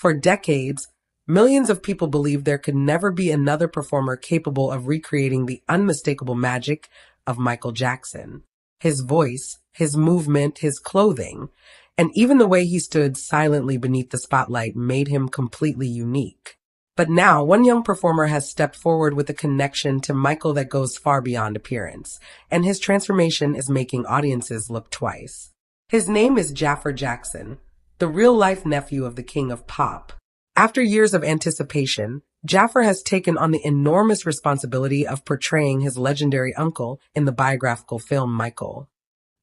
For decades, millions of people believed there could never be another performer capable of recreating the unmistakable magic of Michael Jackson. His voice, his movement, his clothing, and even the way he stood silently beneath the spotlight made him completely unique. But now, one young performer has stepped forward with a connection to Michael that goes far beyond appearance, and his transformation is making audiences look twice. His name is Jaafar Jackson, the real-life nephew of the king of pop. After years of anticipation, Jaafar has taken on the enormous responsibility of portraying his legendary uncle in the biographical film Michael.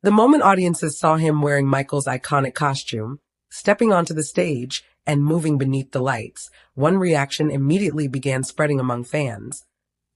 The moment audiences saw him wearing Michael's iconic costume, stepping onto the stage, and moving beneath the lights, one reaction immediately began spreading among fans.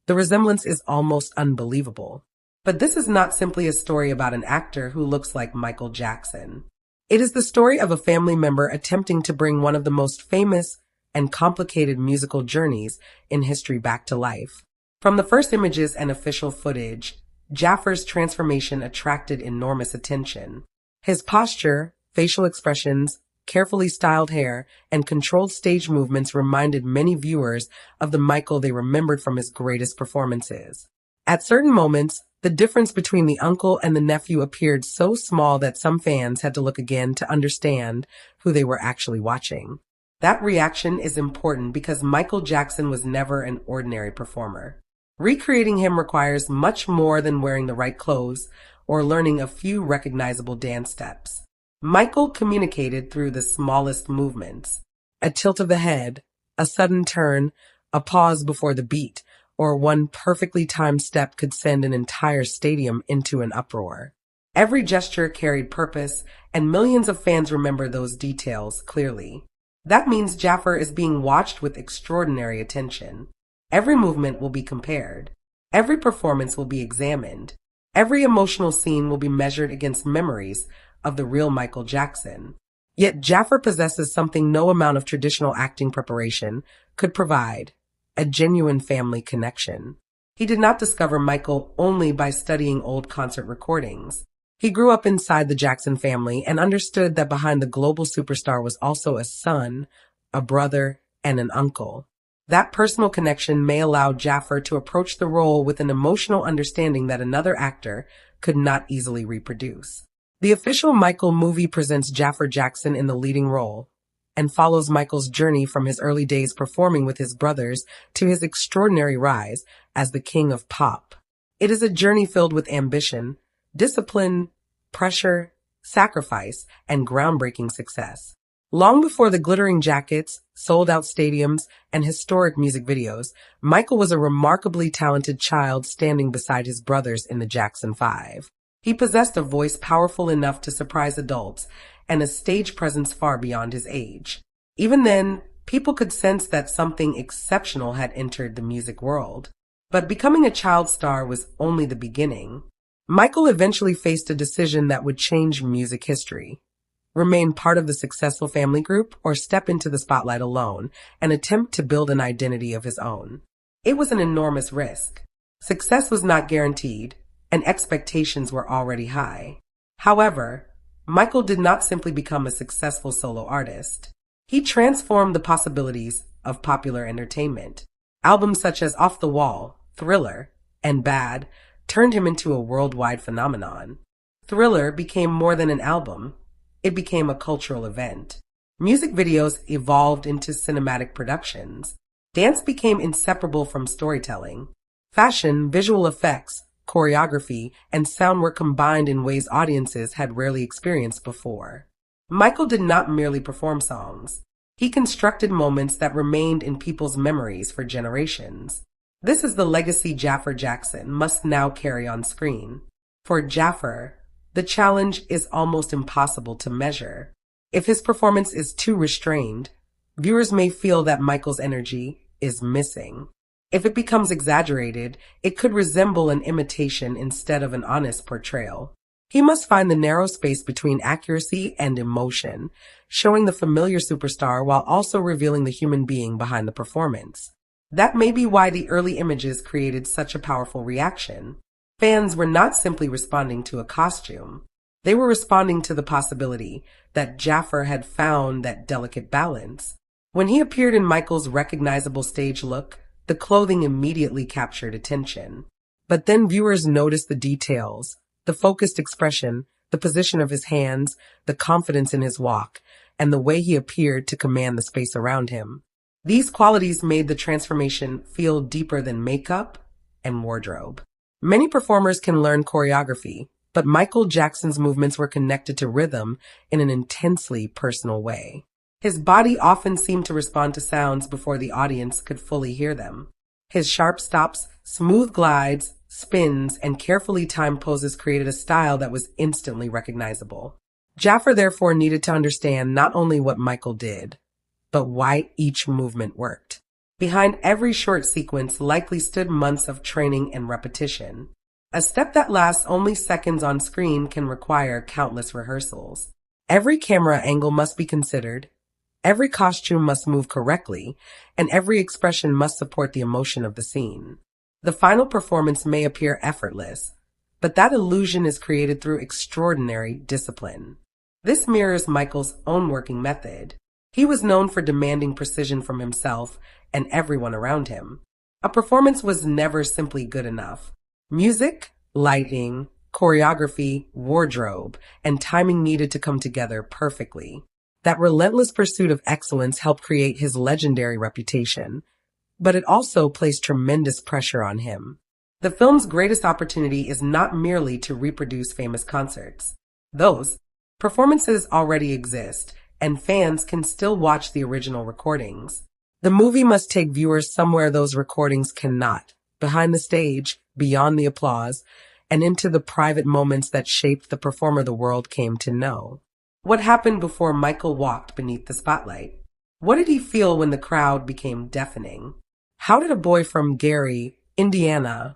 The resemblance is almost unbelievable. But this is not simply a story about an actor who looks like Michael Jackson. It is the story of a family member attempting to bring one of the most famous and complicated musical journeys in history back to life. From the first images and official footage, Jaafar's transformation attracted enormous attention. His posture, facial expressions, carefully styled hair, and controlled stage movements reminded many viewers of the Michael they remembered from his greatest performances. At certain moments, the difference between the uncle and the nephew appeared so small that some fans had to look again to understand who they were actually watching. That reaction is important because Michael Jackson was never an ordinary performer. Recreating him requires much more than wearing the right clothes or learning a few recognizable dance steps. Michael communicated through the smallest movements. A tilt of the head, a sudden turn, a pause before the beat, or one perfectly timed step could send an entire stadium into an uproar. Every gesture carried purpose, and millions of fans remember those details clearly. That means Jaafar is being watched with extraordinary attention. Every movement will be compared. Every performance will be examined. Every emotional scene will be measured against memories of the real Michael Jackson. Yet Jaafar possesses something no amount of traditional acting preparation could provide: a genuine family connection. He did not discover Michael only by studying old concert recordings. He grew up inside the Jackson family and understood that behind the global superstar was also a son, a brother, and an uncle. That personal connection may allow Jaafar to approach the role with an emotional understanding that another actor could not easily reproduce. The official Michael movie presents Jaafar Jackson in the leading role and follows Michael's journey from his early days performing with his brothers to his extraordinary rise as the king of pop. It is a journey filled with ambition, discipline, pressure, sacrifice, and groundbreaking success. Long before the glittering jackets, sold-out stadiums, and historic music videos, Michael was a remarkably talented child standing beside his brothers in the Jackson 5. He possessed a voice powerful enough to surprise adults and a stage presence far beyond his age. Even then, people could sense that something exceptional had entered the music world. But becoming a child star was only the beginning. Michael eventually faced a decision that would change music history: remain part of the successful family group or step into the spotlight alone and attempt to build an identity of his own. It was an enormous risk. Success was not guaranteed, and expectations were already high. However, Michael did not simply become a successful solo artist. He transformed the possibilities of popular entertainment. Albums such as Off the Wall, Thriller, and Bad turned him into a worldwide phenomenon. Thriller became more than an album. It became a cultural event. Music videos evolved into cinematic productions. Dance became inseparable from storytelling. Fashion, visual effects, choreography, and sound were combined in ways audiences had rarely experienced before. Michael did not merely perform songs. He constructed moments that remained in people's memories for generations. This is the legacy Jaafar Jackson must now carry on screen. For Jaafar, the challenge is almost impossible to measure. If his performance is too restrained, viewers may feel that Michael's energy is missing. If it becomes exaggerated, it could resemble an imitation instead of an honest portrayal. He must find the narrow space between accuracy and emotion, showing the familiar superstar while also revealing the human being behind the performance. That may be why the early images created such a powerful reaction. Fans were not simply responding to a costume. They were responding to the possibility that Jaafar had found that delicate balance. When he appeared in Michael's recognizable stage look, the clothing immediately captured attention. But then viewers noticed the details, the focused expression, the position of his hands, the confidence in his walk, and the way he appeared to command the space around him. These qualities made the transformation feel deeper than makeup and wardrobe. Many performers can learn choreography, but Michael Jackson's movements were connected to rhythm in an intensely personal way. His body often seemed to respond to sounds before the audience could fully hear them. His sharp stops, smooth glides, spins, and carefully timed poses created a style that was instantly recognizable. Jaafar therefore needed to understand not only what Michael did, but why each movement worked. Behind every short sequence likely stood months of training and repetition. A step that lasts only seconds on screen can require countless rehearsals. Every camera angle must be considered, every costume must move correctly, and every expression must support the emotion of the scene. The final performance may appear effortless, but that illusion is created through extraordinary discipline. This mirrors Michael's own working method. He was known for demanding precision from himself and everyone around him. A performance was never simply good enough. Music, lighting, choreography, wardrobe, and timing needed to come together perfectly. That relentless pursuit of excellence helped create his legendary reputation, but it also placed tremendous pressure on him. The film's greatest opportunity is not merely to reproduce famous concerts. Those performances already exist, and fans can still watch the original recordings. The movie must take viewers somewhere those recordings cannot, behind the stage, beyond the applause, and into the private moments that shaped the performer the world came to know. What happened before Michael walked beneath the spotlight? What did he feel when the crowd became deafening? How did a boy from Gary, Indiana,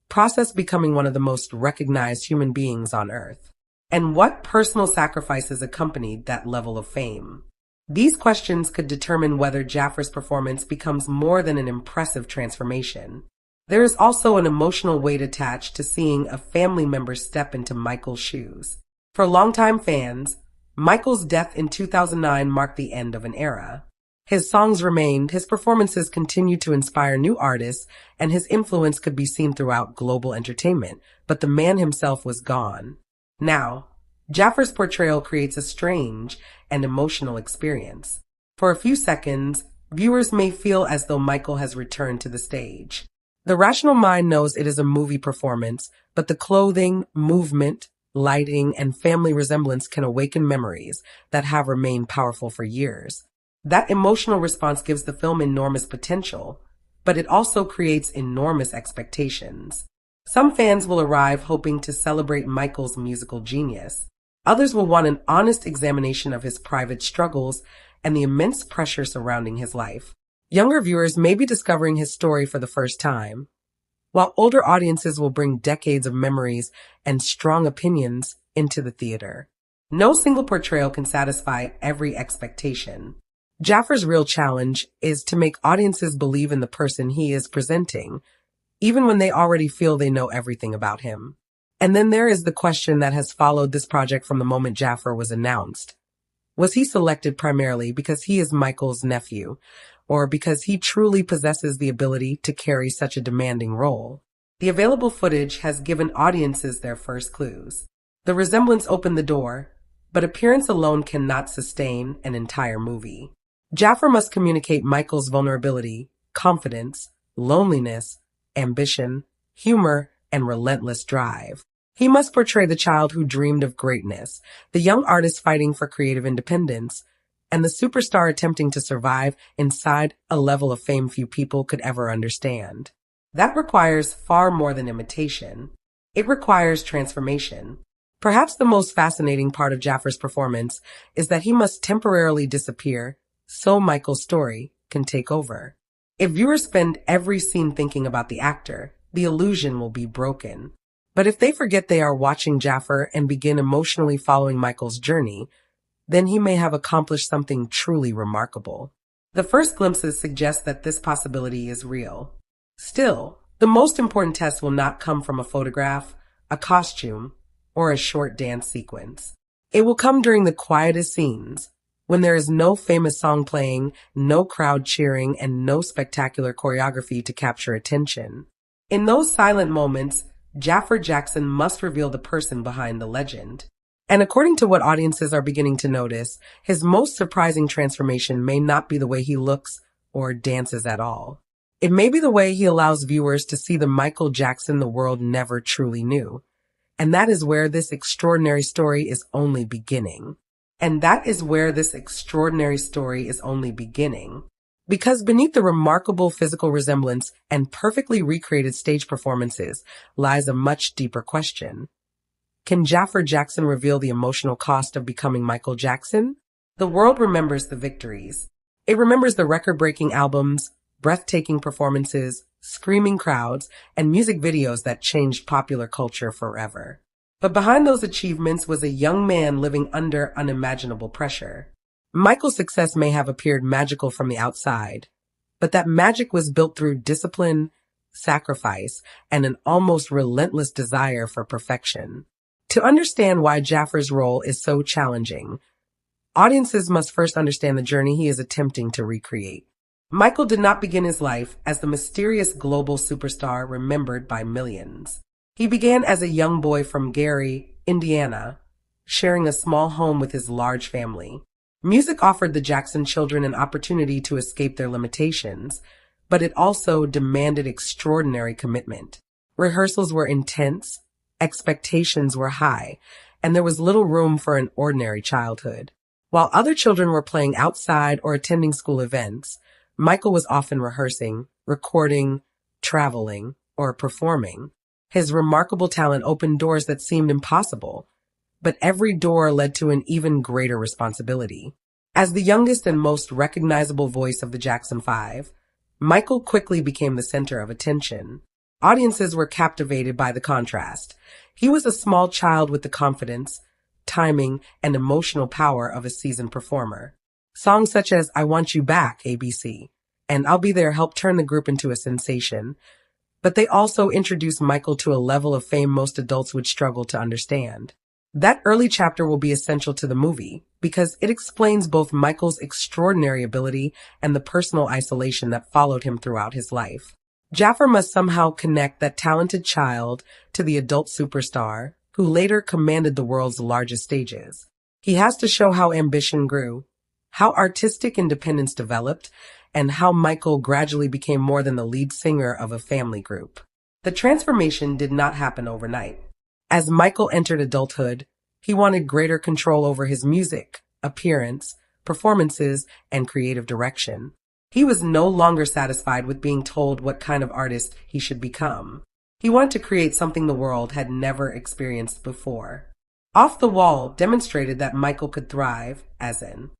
process becoming one of the most recognized human beings on earth? And what personal sacrifices accompanied that level of fame? These questions could determine whether Jaafar's performance becomes more than an impressive transformation. There is also an emotional weight attached to seeing a family member step into Michael's shoes. For longtime fans, Michael's death in 2009 marked the end of an era. His songs remained, his performances continued to inspire new artists, and his influence could be seen throughout global entertainment, but the man himself was gone. Now, Jaafar's portrayal creates a strange and emotional experience. For a few seconds, viewers may feel as though Michael has returned to the stage. The rational mind knows it is a movie performance, but the clothing, movement, lighting, and family resemblance can awaken memories that have remained powerful for years. That emotional response gives the film enormous potential, but it also creates enormous expectations. Some fans will arrive hoping to celebrate Michael's musical genius. Others will want an honest examination of his private struggles and the immense pressure surrounding his life. Younger viewers may be discovering his story for the first time, while older audiences will bring decades of memories and strong opinions into the theater. No single portrayal can satisfy every expectation. Jaafar's real challenge is to make audiences believe in the person he is presenting, even when they already feel they know everything about him. And then there is the question that has followed this project from the moment Jaafar was announced. Was he selected primarily because he is Michael's nephew, or because he truly possesses the ability to carry such a demanding role? The available footage has given audiences their first clues. The resemblance opened the door, but appearance alone cannot sustain an entire movie. Jaafar must communicate Michael's vulnerability, confidence, loneliness, ambition, humor, and relentless drive. He must portray the child who dreamed of greatness, the young artist fighting for creative independence, and the superstar attempting to survive inside a level of fame few people could ever understand. That requires far more than imitation. It requires transformation. Perhaps the most fascinating part of Jaafar's performance is that he must temporarily disappear so Michael's story can take over. If viewers spend every scene thinking about the actor, the illusion will be broken. But if they forget they are watching Jaafar and begin emotionally following Michael's journey, then he may have accomplished something truly remarkable. The first glimpses suggest that this possibility is real. Still, the most important test will not come from a photograph, a costume, or a short dance sequence. It will come during the quietest scenes, when there is no famous song playing, no crowd cheering, and no spectacular choreography to capture attention. In those silent moments, Jaafar Jackson must reveal the person behind the legend. And according to what audiences are beginning to notice, his most surprising transformation may not be the way he looks or dances at all. It may be the way he allows viewers to see the Michael Jackson the world never truly knew. And that is where this extraordinary story is only beginning. Because beneath the remarkable physical resemblance and perfectly recreated stage performances lies a much deeper question. Can Jaafar Jackson reveal the emotional cost of becoming Michael Jackson? The world remembers the victories. It remembers the record-breaking albums, breathtaking performances, screaming crowds, and music videos that changed popular culture forever. But behind those achievements was a young man living under unimaginable pressure. Michael's success may have appeared magical from the outside, but that magic was built through discipline, sacrifice, and an almost relentless desire for perfection. To understand why Jaafar's role is so challenging, audiences must first understand the journey he is attempting to recreate. Michael did not begin his life as the mysterious global superstar remembered by millions. He began as a young boy from Gary, Indiana, sharing a small home with his large family. Music offered the Jackson children an opportunity to escape their limitations, but it also demanded extraordinary commitment. Rehearsals were intense, expectations were high, and there was little room for an ordinary childhood. While other children were playing outside or attending school events, Michael was often rehearsing, recording, traveling, or performing. His remarkable talent opened doors that seemed impossible, but every door led to an even greater responsibility. As the youngest and most recognizable voice of the Jackson 5, Michael quickly became the center of attention. Audiences were captivated by the contrast. He was a small child with the confidence, timing, and emotional power of a seasoned performer. Songs such as I Want You Back, ABC, and I'll Be There helped turn the group into a sensation, but they also introduced Michael to a level of fame most adults would struggle to understand. That early chapter will be essential to the movie because it explains both Michael's extraordinary ability and the personal isolation that followed him throughout his life. Jaafar must somehow connect that talented child to the adult superstar who later commanded the world's largest stages. He has to show how ambition grew, how artistic independence developed, and how Michael gradually became more than the lead singer of a family group. The transformation did not happen overnight. As Michael entered adulthood, he wanted greater control over his music, appearance, performances, and creative direction. He was no longer satisfied with being told what kind of artist he should become. He wanted to create something the world had never experienced before. Off the Wall demonstrated that Michael could thrive as an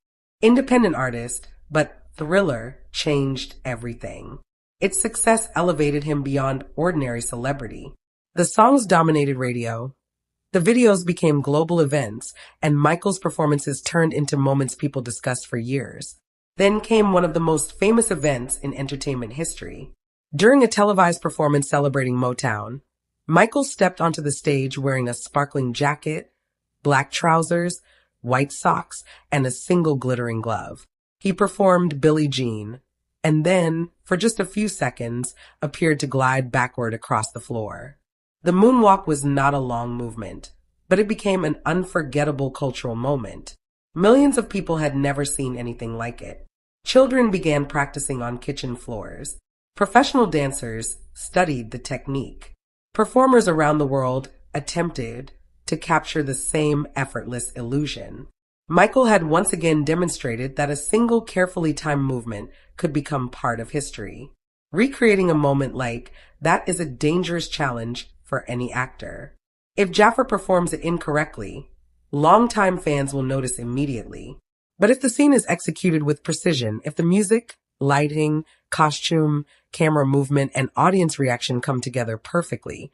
independent artist, but Thriller changed everything. Its success elevated him beyond ordinary celebrity. The songs dominated radio, the videos became global events, and Michael's performances turned into moments people discussed for years. Then came one of the most famous events in entertainment history. During a televised performance celebrating Motown, Michael stepped onto the stage wearing a sparkling jacket, black trousers, white socks, and a single glittering glove. He performed Billie Jean, and then, for just a few seconds, appeared to glide backward across the floor. The moonwalk was not a long movement, but it became an unforgettable cultural moment. Millions of people had never seen anything like it. Children began practicing on kitchen floors. Professional dancers studied the technique. Performers around the world attempted to capture the same effortless illusion. Michael had once again demonstrated that a single carefully timed movement could become part of history. Recreating a moment like that is a dangerous challenge for any actor. If Jaafar performs it incorrectly, longtime fans will notice immediately. But if the scene is executed with precision, if the music, lighting, costume, camera movement, and audience reaction come together perfectly,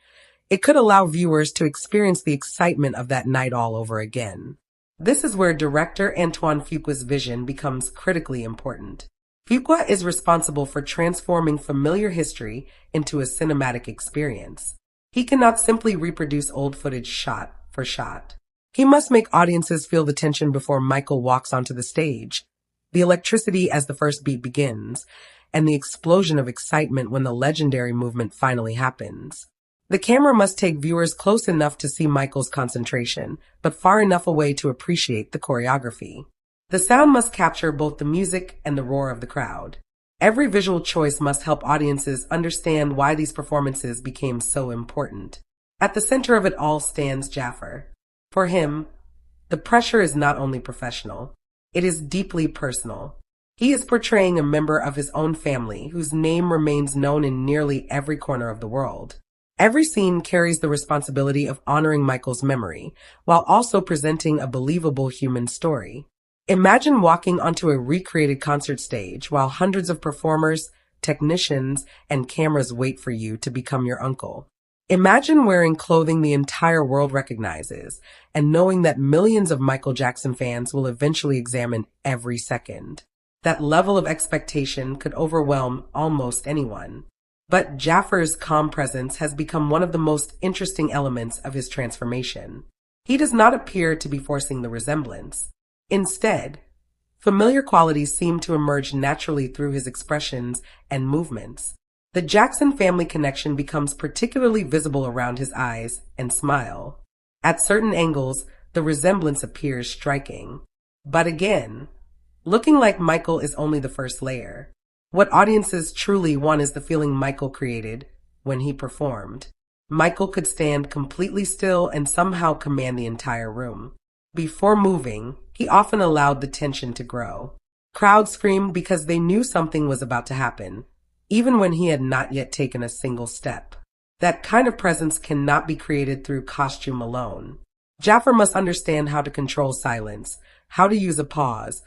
it could allow viewers to experience the excitement of that night all over again. This is where director Antoine Fuqua's vision becomes critically important. Fuqua is responsible for transforming familiar history into a cinematic experience. He cannot simply reproduce old footage shot for shot. He must make audiences feel the tension before Michael walks onto the stage, the electricity as the first beat begins, and the explosion of excitement when the legendary movement finally happens. The camera must take viewers close enough to see Michael's concentration, but far enough away to appreciate the choreography. The sound must capture both the music and the roar of the crowd. Every visual choice must help audiences understand why these performances became so important. At the center of it all stands Jaafar. For him, the pressure is not only professional, it is deeply personal. He is portraying a member of his own family whose name remains known in nearly every corner of the world. Every scene carries the responsibility of honoring Michael's memory, while also presenting a believable human story. Imagine walking onto a recreated concert stage while hundreds of performers, technicians, and cameras wait for you to become your uncle. Imagine wearing clothing the entire world recognizes and knowing that millions of Michael Jackson fans will eventually examine every second. That level of expectation could overwhelm almost anyone. But Jaafar's calm presence has become one of the most interesting elements of his transformation. He does not appear to be forcing the resemblance. Instead, familiar qualities seem to emerge naturally through his expressions and movements. The Jackson family connection becomes particularly visible around his eyes and smile. At certain angles, the resemblance appears striking. But again, looking like Michael is only the first layer. What audiences truly want is the feeling Michael created when he performed. Michael could stand completely still and somehow command the entire room. Before moving, he often allowed the tension to grow. Crowds screamed because they knew something was about to happen, even when he had not yet taken a single step. That kind of presence cannot be created through costume alone. Jaafar must understand how to control silence, how to use a pause,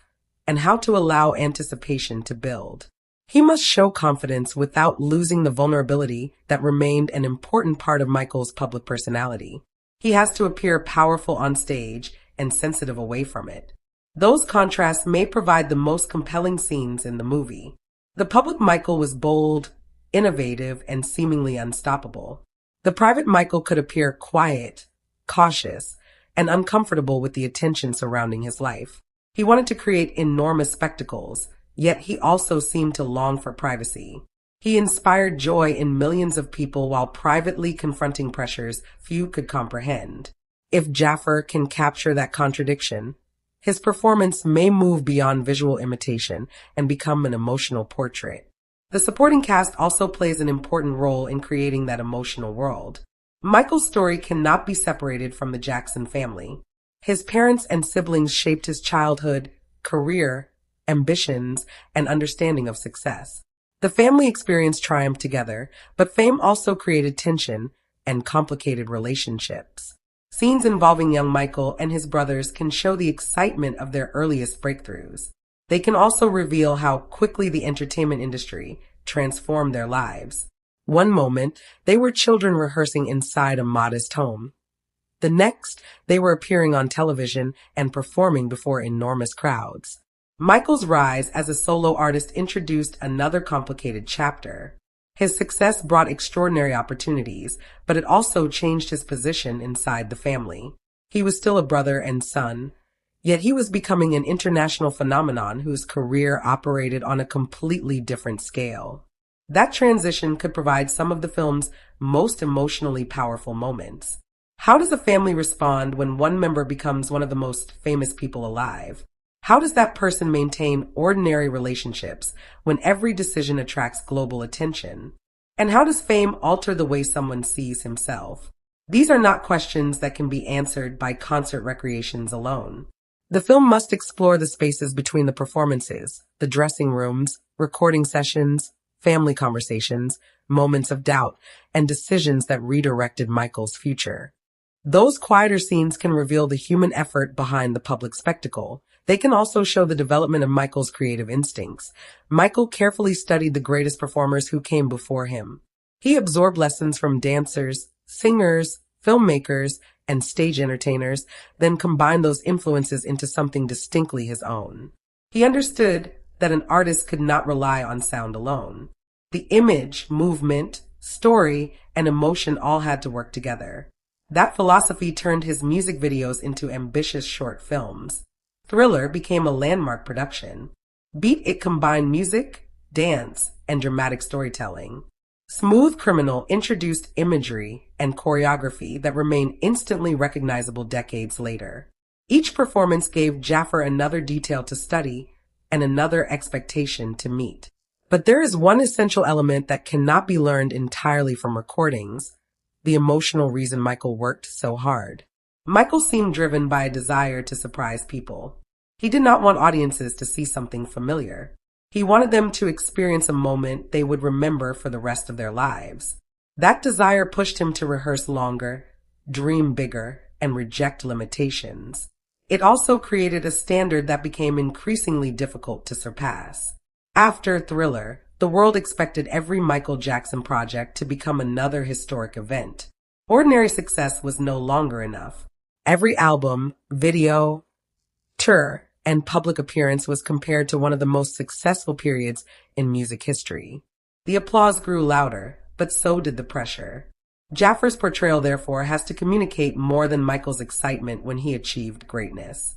and how to allow anticipation to build. He must show confidence without losing the vulnerability that remained an important part of Michael's public personality. He has to appear powerful on stage and sensitive away from it. Those contrasts may provide the most compelling scenes in the movie. The public Michael was bold, innovative, and seemingly unstoppable. The private Michael could appear quiet, cautious, and uncomfortable with the attention surrounding his life. He wanted to create enormous spectacles, yet he also seemed to long for privacy. He inspired joy in millions of people while privately confronting pressures few could comprehend. If Jaafar can capture that contradiction, his performance may move beyond visual imitation and become an emotional portrait. The supporting cast also plays an important role in creating that emotional world. Michael's story cannot be separated from the Jackson family. His parents and siblings shaped his childhood, career, ambitions, and understanding of success. The family experienced triumph together, but fame also created tension and complicated relationships. Scenes involving young Michael and his brothers can show the excitement of their earliest breakthroughs. They can also reveal how quickly the entertainment industry transformed their lives. One moment, they were children rehearsing inside a modest home. The next, they were appearing on television and performing before enormous crowds. Michael's rise as a solo artist introduced another complicated chapter. His success brought extraordinary opportunities, but it also changed his position inside the family. He was still a brother and son, yet he was becoming an international phenomenon whose career operated on a completely different scale. That transition could provide some of the film's most emotionally powerful moments. How does a family respond when one member becomes one of the most famous people alive? How does that person maintain ordinary relationships when every decision attracts global attention? And how does fame alter the way someone sees himself? These are not questions that can be answered by concert recreations alone. The film must explore the spaces between the performances, the dressing rooms, recording sessions, family conversations, moments of doubt, and decisions that redirected Michael's future. Those quieter scenes can reveal the human effort behind the public spectacle. They can also show the development of Michael's creative instincts. Michael carefully studied the greatest performers who came before him. He absorbed lessons from dancers, singers, filmmakers, and stage entertainers, then combined those influences into something distinctly his own. He understood that an artist could not rely on sound alone. The image, movement, story, and emotion all had to work together. That philosophy turned his music videos into ambitious short films. Thriller became a landmark production. Beat It combined music, dance, and dramatic storytelling. Smooth Criminal introduced imagery and choreography that remain instantly recognizable decades later. Each performance gave Jaafar another detail to study and another expectation to meet. But there is one essential element that cannot be learned entirely from recordings: the emotional reason Michael worked so hard. Michael seemed driven by a desire to surprise people. He did not want audiences to see something familiar. He wanted them to experience a moment they would remember for the rest of their lives. That desire pushed him to rehearse longer, dream bigger, and reject limitations. It also created a standard that became increasingly difficult to surpass. After Thriller, the world expected every Michael Jackson project to become another historic event. Ordinary success was no longer enough. Every album, video, tour, and public appearance was compared to one of the most successful periods in music history. The applause grew louder, but so did the pressure. Jaafar's portrayal, therefore, has to communicate more than Michael's excitement when he achieved greatness.